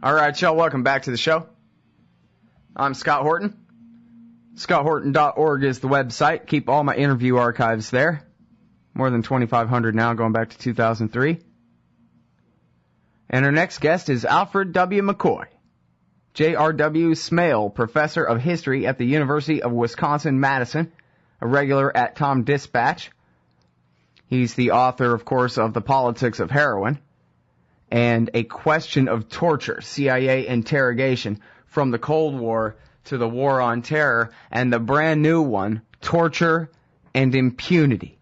All right, y'all, welcome back to the show. I'm Scott Horton. ScottHorton.org is the website. Keep all my interview archives there. More than 2,500 now, going back to 2003. And our next guest is Alfred W. McCoy, J.R.W. Smale, Professor of History at the University of Wisconsin-Madison, a regular at Tom Dispatch. He's the author, of course, of The Politics of Heroin and A Question of Torture, CIA Interrogation, from the Cold War to the War on Terror, and the brand new one, Torture and Impunity,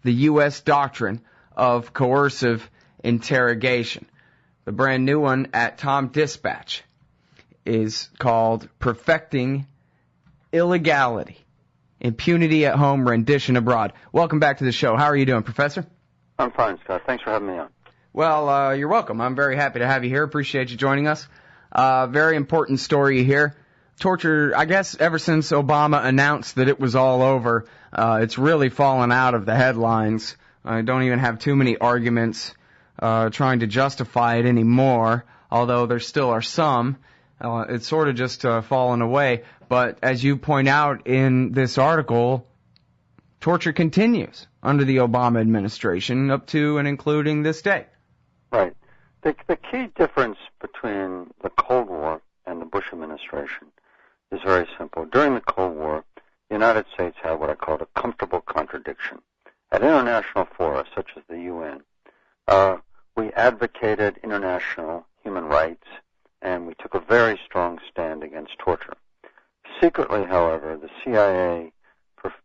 the U.S. Doctrine of Coercive Interrogation. The brand new one at Tom Dispatch is called Perfecting Illegality, Impunity at Home, Rendition Abroad. Welcome back to the show. How are you doing, Professor? I'm fine, Scott. Thanks for having me on. Well, you're welcome. I'm very happy to have you here. Appreciate you joining us. Very important story here. Torture, I guess ever since Obama announced that it was all over, it's really fallen out of the headlines. I don't even have too many arguments trying to justify it anymore, although there still are some. It's sort of just fallen away. But as you point out in this article, torture continues under the Obama administration up to and including this day. Right. The key difference between the Cold War and the Bush administration is very simple. During the Cold War, the United States had what I call a comfortable contradiction. At international fora, such as the UN, we advocated international human rights, and we took a very strong stand against torture. Secretly, however, the CIA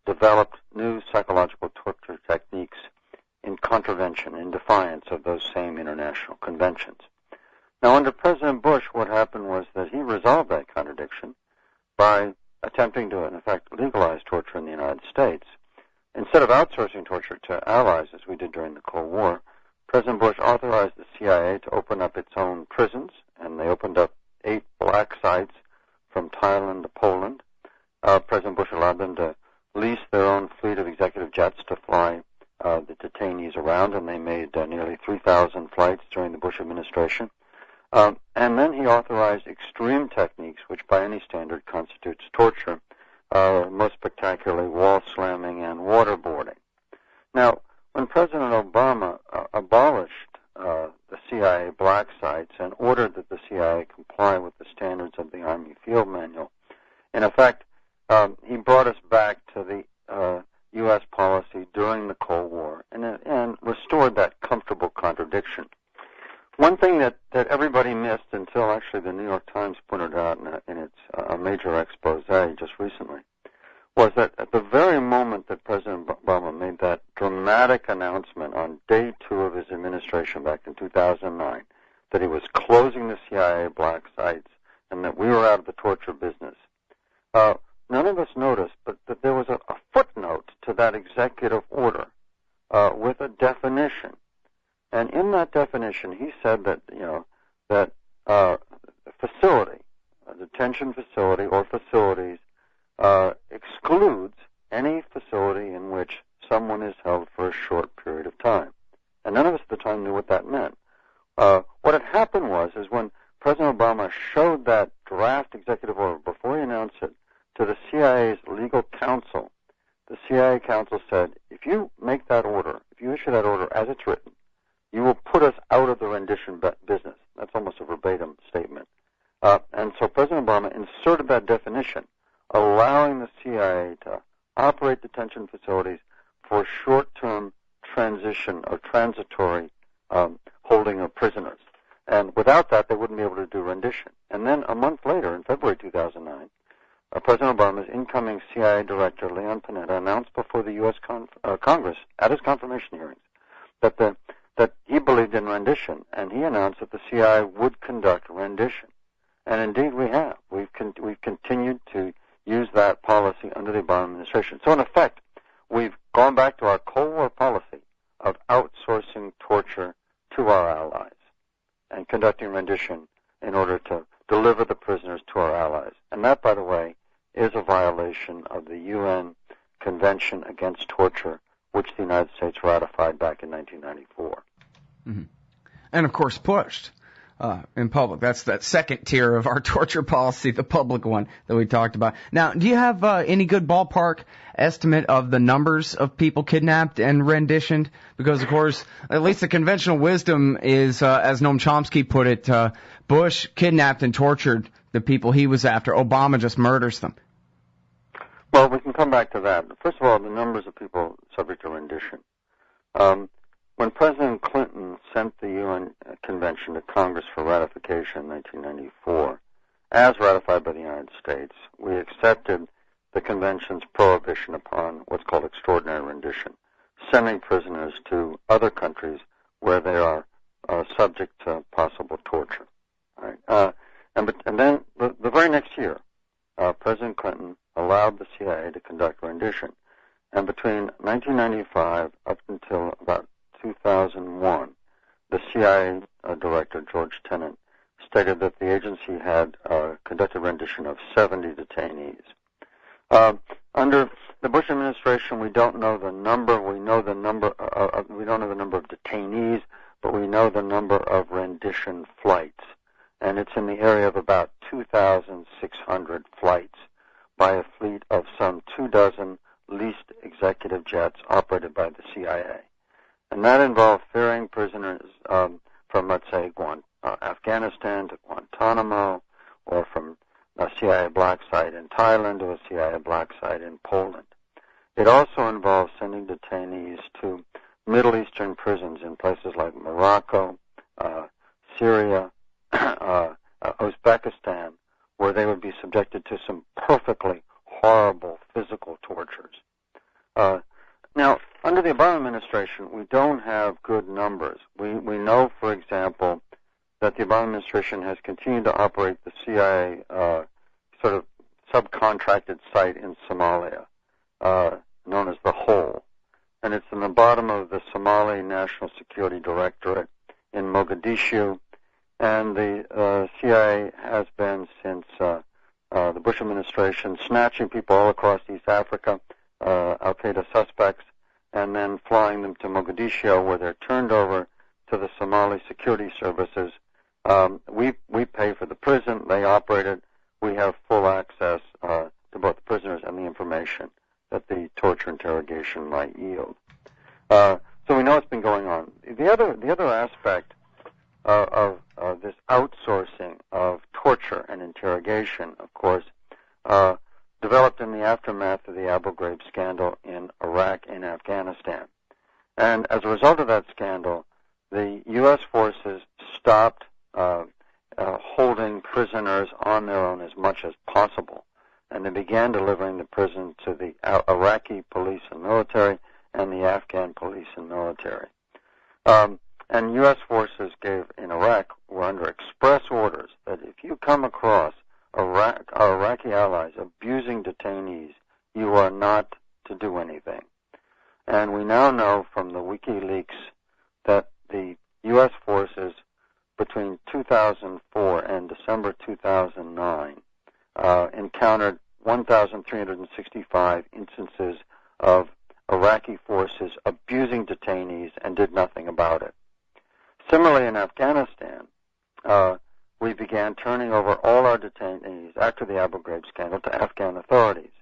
developed new psychological torture techniques in contravention, in defiance of those same international conventions. Now, under President Bush, what happened was that he resolved that contradiction by attempting to, in effect, legalize torture in the United States. Instead of outsourcing torture to allies, as we did during the Cold War, President Bush authorized the CIA to open up its own prisons, and they opened up 8 black sites from Thailand to Poland. President Bush allowed them to lease their own fleet of executive jets to fly the detainees around, and they made nearly 3,000 flights during the Bush administration. And then he authorized extreme techniques, which by any standard constitutes torture, most spectacularly wall slamming and waterboarding. Now, when President Obama abolished the CIA black sites and ordered that the CIA comply with the standards of the Army Field Manual, in effect, he brought us back to the U.S. policy during the Cold War and restored that comfortable contradiction. One thing that everybody missed until actually the New York Times pointed out in its major expose just recently was that at the very moment that President Obama made that dramatic announcement on day 2 of his administration back in 2009 that he was closing the CIA black sites and that we were out of the torture business, none of us noticed, but that there was a footnote to that executive order with a definition. And in that definition, he said that, that a facility, a detention facility or facilities, excludes any facility in which someone is held for a short period of time. And none of us at the time knew what that meant. What had happened was when President Obama showed that draft executive order before he announced it to the CIA's legal counsel, the CIA counsel said, if you make that order, if you issue that order as it's written, you will put us out of the rendition business. That's almost a verbatim statement. And so President Obama inserted that definition, allowing the CIA to operate detention facilities for short-term transition or transitory holding of prisoners. And without that, they wouldn't be able to do rendition. And then a month later, in February 2009, President Obama's incoming CIA director, Leon Panetta, announced before the U.S. Congress at his confirmation hearings that he believed in rendition, and he announced that the CIA would conduct rendition. And indeed we have. We've continued to use that policy under the Obama administration. So in effect, we've gone back to our Cold War policy of outsourcing torture to our allies and conducting rendition in order to deliver the prisoners to our allies. And that, by the way, is a violation of the UN Convention Against Torture, which the United States ratified back in 1994. Mm-hmm. And, of course, pushed. in public. That's that second tier of our torture policy, the public one that we talked about. Now, do you have any good ballpark estimate of the numbers of people kidnapped and renditioned? Because, of course, at least the conventional wisdom is, as Noam Chomsky put it, Bush kidnapped and tortured the people he was after. Obama just murders them. Well, we can come back to that. First of all, the numbers of people subject to rendition. When President Clinton sent the UN Convention to Congress for ratification in 1994, as ratified by the United States, we accepted the Convention's prohibition upon what's called extraordinary rendition, sending prisoners to other countries where they are subject to possible torture. Right? And then the very next year, President Clinton allowed the CIA to conduct rendition. And between 1995 up until about 2001, the CIA director, George Tenet, stated that the agency had conducted rendition of 70 detainees. Under the Bush administration, we don't know the number. We know the number. We don't know the number of detainees, but we know the number of rendition flights, and it's in the area of about 2,600 flights by a fleet of some 24 leased executive jets operated by the CIA. And that involved ferrying prisoners from, let's say, Afghanistan to Guantanamo, or from a CIA black site in Thailand to a CIA black site in Poland. It also involved sending detainees to Middle Eastern prisons in places like Morocco, Syria, Uzbekistan, where they would be subjected to some perfectly horrible physical tortures. Now, under the Obama administration, we don't have good numbers. We know, for example, that the Obama administration has continued to operate the CIA sort of subcontracted site in Somalia, known as the Hole. And it's in the bottom of the Somali National Security Directorate in Mogadishu. And the CIA has been, since the Bush administration, snatching people all across East Africa, al-Qaeda suspects, and then flying them to Mogadishu, where they're turned over to the Somali security services. We pay for the prison. They operate it. We have full access to both the prisoners and the information that the torture interrogation might yield. So we know it's been going on. The other aspect of this outsourcing of torture and interrogation, of course, developed in the aftermath of the Abu Ghraib scandal in Iraq and Afghanistan. And as a result of that scandal, the U.S. forces stopped holding prisoners on their own as much as possible, and they began delivering the prison to the Iraqi police and military and the Afghan police and military. And U.S. forces in Iraq were under express orders that if you come across our Iraqi allies abusing detainees, you are not to do anything. And we now know from the WikiLeaks that the U.S. forces between 2004 and December 2009 encountered 1,365 instances of Iraqi forces abusing detainees and did nothing about it. Similarly, in Afghanistan, we began turning over all our detainees after the Abu Ghraib scandal to Afghan authorities.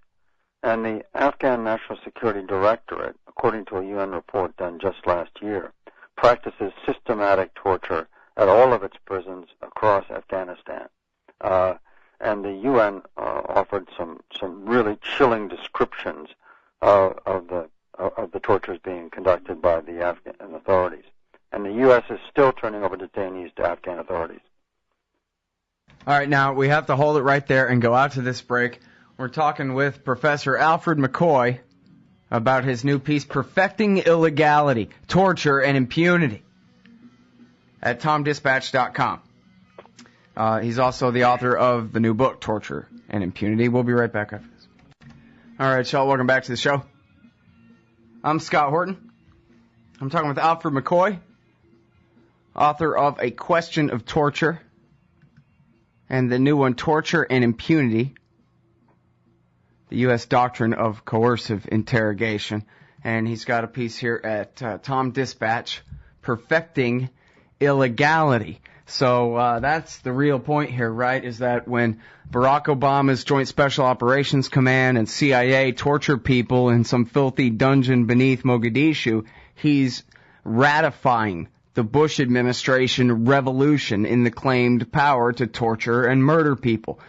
And the Afghan National Security Directorate, according to a UN report done just last year, practices systematic torture at all of its prisons across Afghanistan. And the UN offered some really chilling descriptions of the tortures being conducted by the Afghan authorities. And the U.S. is still turning over detainees to Afghan authorities. All right, now we have to hold it right there and go out to this break. We're talking with Professor Alfred McCoy about his new piece, Perfecting Illegality, Torture and Impunity, at TomDispatch.com. He's also the author of the new book, Torture and Impunity. We'll be right back after this. All right, y'all, welcome back to the show. I'm Scott Horton. I'm talking with Alfred McCoy, author of A Question of Torture, and the new one, Torture and Impunity, the U.S. Doctrine of Coercive Interrogation. And he's got a piece here at Tom Dispatch, Perfecting Illegality. So that's the real point here, right, is that when Barack Obama's Joint Special Operations Command and CIA torture people in some filthy dungeon beneath Mogadishu, he's ratifying the Bush administration revolution in the claimed power to torture and murder people.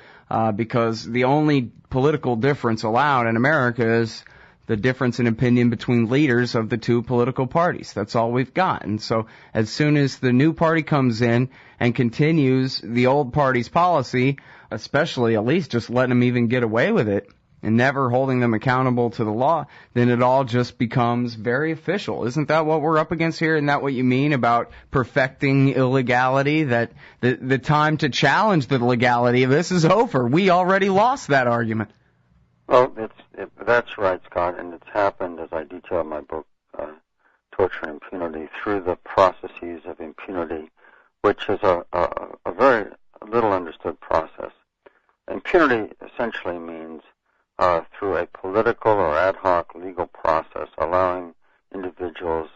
Because the only political difference allowed in America is the difference in opinion between leaders of the two political parties. That's all we've got. And so as soon as the new party comes in and continues the old party's policy, especially at least just letting them even get away with it and never holding them accountable to the law, then it all just becomes very official. Isn't that what we're up against here? Isn't that what you mean about perfecting illegality? That the time to challenge the legality of this is over. We already lost that argument. Well, that's right, Scott, and it's happened, as I detail in my book, Torture and Impunity, through the processes of impunity, which is a very little understood process. Impunity essentially means through a political or ad hoc legal process allowing individuals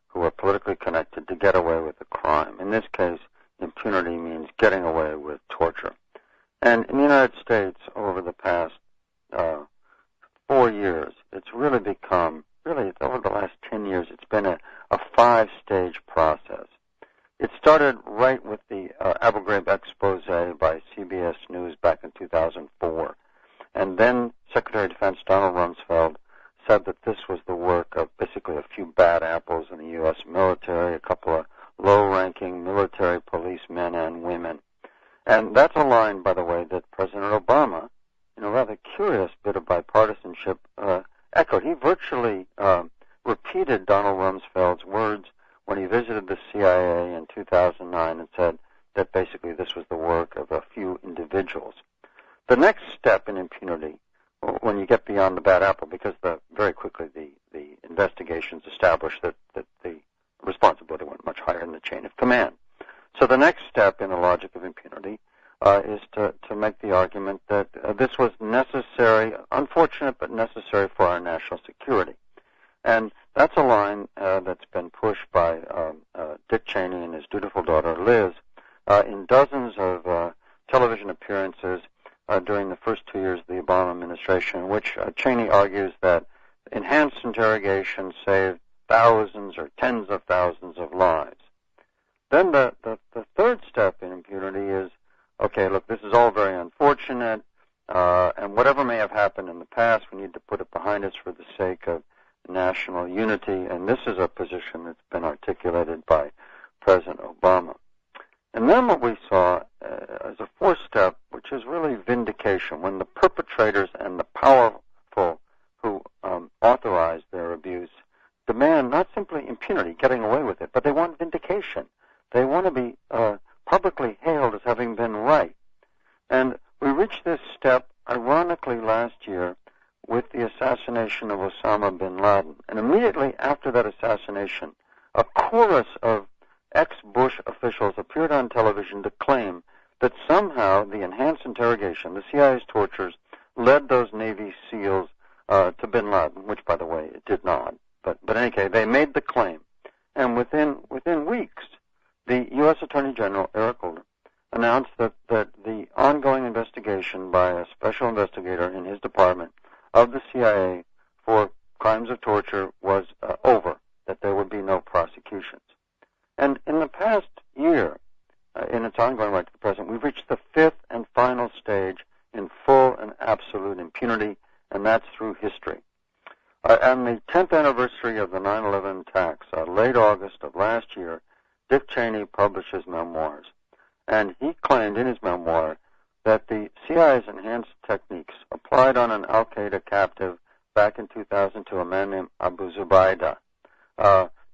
who are politically connected to get away with a crime. In this case, impunity means getting away with torture. And in the United States, over the past 4 years, it's really become, over the last 10 years, it's been a 5-stage process. It started right with the Abu Ghraib expose by CBS News back in 2004. And then Secretary of Defense Donald Rumsfeld said that this was the work of basically a few bad apples in the U.S. military, a couple of low-ranking military policemen and women. And that's a line, by the way, that President Obama, in a rather curious bit of bipartisanship, echoed. He virtually repeated Donald Rumsfeld's words when he visited the CIA in 2009 and said that basically this was the work of a few individuals. The next step in impunity, when you get beyond the bad apple, because very quickly the investigations established that the responsibility went much higher in the chain of command. So the next step in the logic of impunity is to make the argument that this was necessary, unfortunate but necessary for our national security. And that's a line that's been pushed by Dick Cheney and his dutiful daughter Liz in dozens of television appearances during the first 2 years of the Obama administration, in which Cheney argues that enhanced interrogation saved thousands or tens of thousands of lives. Then the third step in impunity is, okay, look, this is all very unfortunate, and whatever may have happened in the past, we need to put it behind us for the sake of national unity, and this is a position that's been articulated by President Obama. And then what we saw as a fourth step, which is really vindication, when the perpetrators and the powerful who authorize their abuse demand not simply impunity, getting away with it, but they want vindication. They want to be publicly hailed as having been right. And we reached this step, ironically, last year with the assassination of Osama bin Laden. And immediately after that assassination, a chorus of ex-Bush officials appeared on television to claim that somehow the enhanced interrogation, the CIA's tortures, led those Navy SEALs to bin Laden, which, by the way, it did not. But in any case, they made the claim. And within weeks, the U.S. Attorney General, Iraq Abu Ghraib, announced that the ongoing investigation by a special investigator in his department of the CIA for crimes of torture was over, that there would be no prosecutions. And in the past year, in its ongoing right to the present, we've reached the fifth and final stage in full and absolute impunity, and that's through history. On the 10th anniversary of the 9/11 attacks, late August of last year, Dick Cheney published his memoirs. And he claimed in his memoir that the CIA's enhanced techniques applied on an al-Qaeda captive back in 2002, a man named Abu Zubaydah,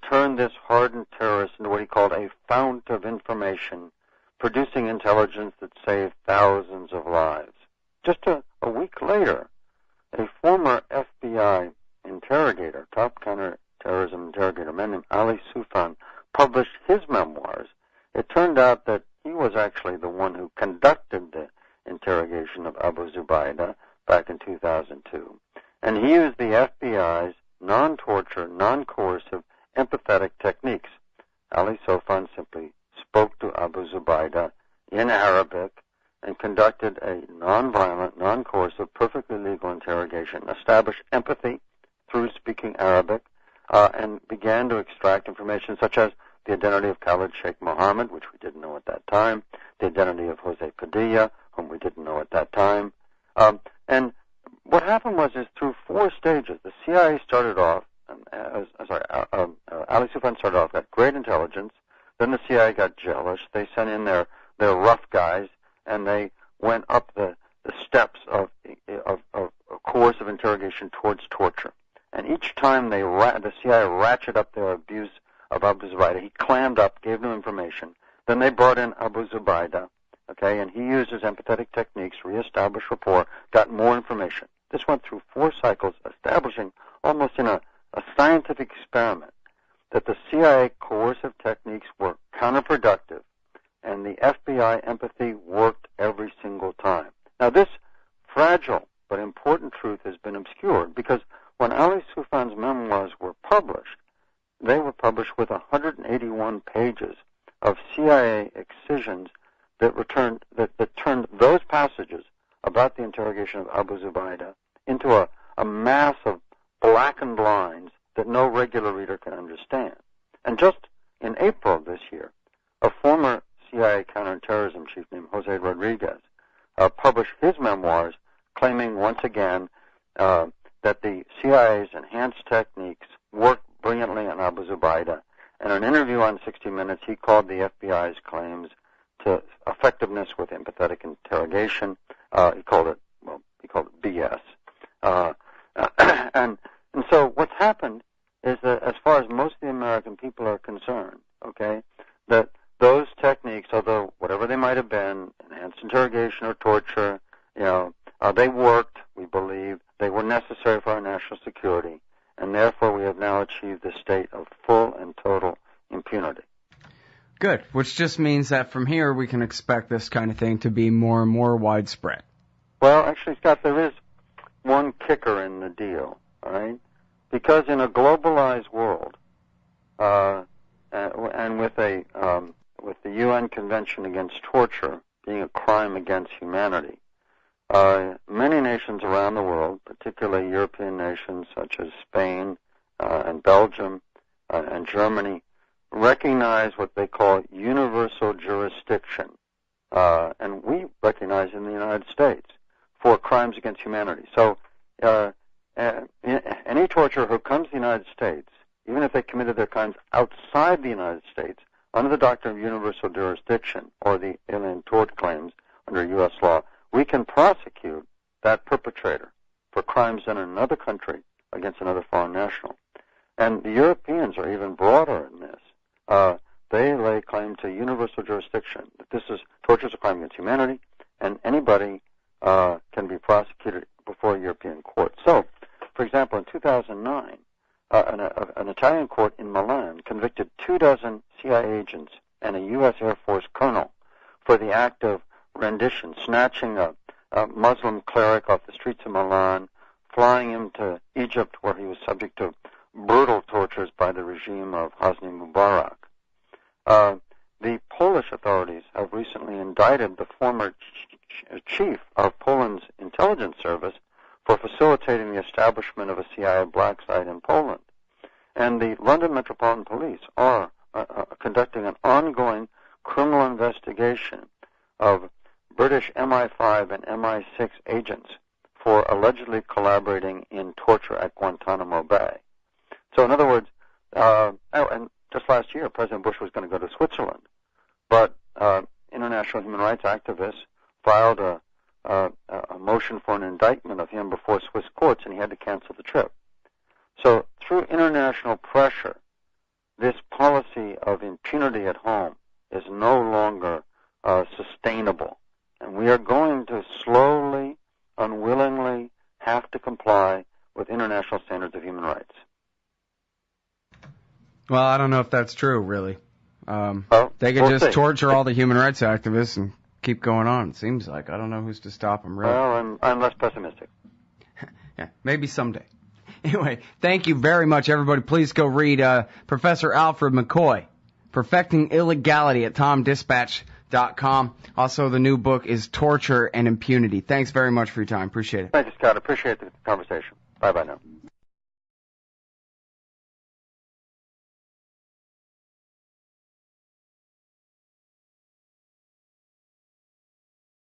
turned this hardened terrorist into what he called a fount of information, producing intelligence that saved thousands of lives. Just a week later, a former FBI interrogator, top counterterrorism interrogator, a man named Ali Soufan, published his memoirs. It turned out that he was actually the one who conducted the interrogation of Abu Zubaydah back in 2002. And he used the FBI's non-torture, non-coercive, empathetic techniques. Ali Soufan simply spoke to Abu Zubaydah in Arabic and conducted a nonviolent, non-coercive, perfectly legal interrogation, established empathy through speaking Arabic, and began to extract information such as the identity of Khalid Sheikh Mohammed, which we didn't know at that time, the identity of Jose Padilla, whom we didn't know at that time. And what happened was through 4 stages. The CIA started off, Ali Soufan started off, got great intelligence. Then the CIA got jealous. They sent in their rough guys, and they went up the steps of coercive interrogation towards torture. And each time the CIA ratcheted up their abuse of Abu Zubaydah, he clammed up, gave them information. Then they brought in Abu Zubaydah, okay, and he used his empathetic techniques, reestablished rapport, got more information. This went through 4 cycles, establishing almost in a scientific experiment that the CIA coercive techniques were counterproductive, and the FBI empathy worked every single time. Now, this fragile but important truth has been obscured because when Ali Soufan's memoirs were published, they were published with 181 pages of CIA excisions that turned those passages about the interrogation of Abu Zubaydah into a mass of blackened lines that no regular reader can understand. And just in April of this year, a former CIA counterterrorism chief named Jose Rodriguez published his memoirs, claiming once again that the CIA's enhanced techniques worked brilliantly on Abu Zubaydah. And in an interview on 60 Minutes, he called the FBI's claims to effectiveness with empathetic interrogation. He called it BS. And so what's happened is that as far as most of the American people are concerned, okay, that those techniques, although whatever they might have been, enhanced interrogation or torture, they worked, we believe. They were necessary for our national security, and therefore we have now achieved the state of full and total impunity. Good, which just means that from here we can expect this kind of thing to be more and more widespread. Well, actually, Scott, there is one kicker in the deal, all right? Because in a globalized world, and with the UN Convention Against Torture being a crime against humanity, many nations around the world, particularly European nations such as Spain and Belgium and Germany, recognize what they call universal jurisdiction, and we recognize in the United States for crimes against humanity. So any torturer who comes to the United States, even if they committed their crimes outside the United States, under the doctrine of universal jurisdiction or the Alien Tort Claims under U.S. law, we can prosecute that perpetrator for crimes done in another country against another foreign national. And the Europeans are even broader in this. They lay claim to universal jurisdiction, that torture is a crime against humanity, and anybody can be prosecuted before a European court. So, for example, in 2009, an Italian court in Milan convicted 24 CIA agents and a U.S. Air Force colonel for the act of rendition, snatching a Muslim cleric off the streets of Milan, flying him to Egypt where he was subject to brutal tortures by the regime of Hosni Mubarak. The Polish authorities have recently indicted the former chief of Poland's intelligence service for facilitating the establishment of a CIA black site in Poland. And the London Metropolitan Police are conducting an ongoing criminal investigation of British MI5 and MI6 agents for allegedly collaborating in torture at Guantanamo Bay. So in other words, and just last year, President Bush was going to go to Switzerland, but international human rights activists filed a motion for an indictment of him before Swiss courts, and he had to cancel the trip. So through international pressure, this policy of impunity at home is no longer sustainable. And we are going to slowly, unwillingly have to comply with international standards of human rights. Well, I don't know if that's true, really. They could just torture all the human rights activists and keep going on, it seems like. I don't know who's to stop them, really. Well, I'm less pessimistic. Yeah, maybe someday. Anyway, thank you very much, everybody. Please go read Professor Alfred McCoy. Perfecting Illegality at TomDispatch.com. Also, the new book is Torture and Impunity. Thanks very much for your time. Appreciate it. Thank you, Scott. Appreciate the conversation. Bye-bye now.